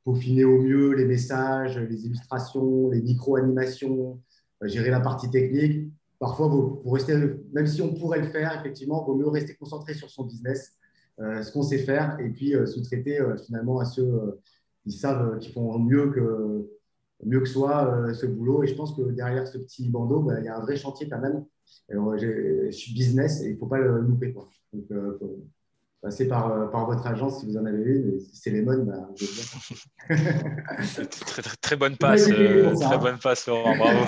peaufiner au mieux les messages, les illustrations, les micro-animations, gérer la partie technique. Parfois, vous restez, même si on pourrait le faire, effectivement, il vaut mieux rester concentré sur son business, ce qu'on sait faire, et puis sous-traiter finalement à ceux qui savent, qui font mieux que soi ce boulot. Et je pense que derrière ce petit bandeau, il y a un vrai chantier quand même. Je suis business et il ne faut pas le louper, quoi. Donc, passez par votre agence si vous en avez une. Et si c'est Lemon, vous êtes bien. Très bonne passe, très bonne passe, Laurent. Bravo.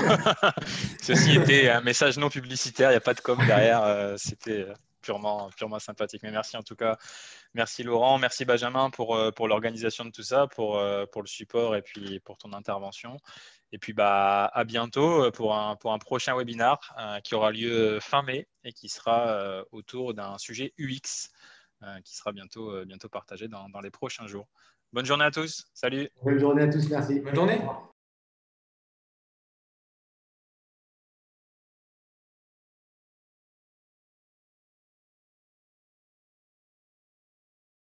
Ceci était un message non publicitaire. Il n'y a pas de com derrière. C'était purement sympathique. Mais merci en tout cas. Merci Laurent. Merci Benjamin pour l'organisation de tout ça, pour le support et puis pour ton intervention. Et puis à bientôt pour un prochain webinar qui aura lieu fin mai et qui sera autour d'un sujet UX. Qui sera bientôt partagé dans les prochains jours. Bonne journée à tous. Salut. Bonne journée à tous. Merci. Bonne journée.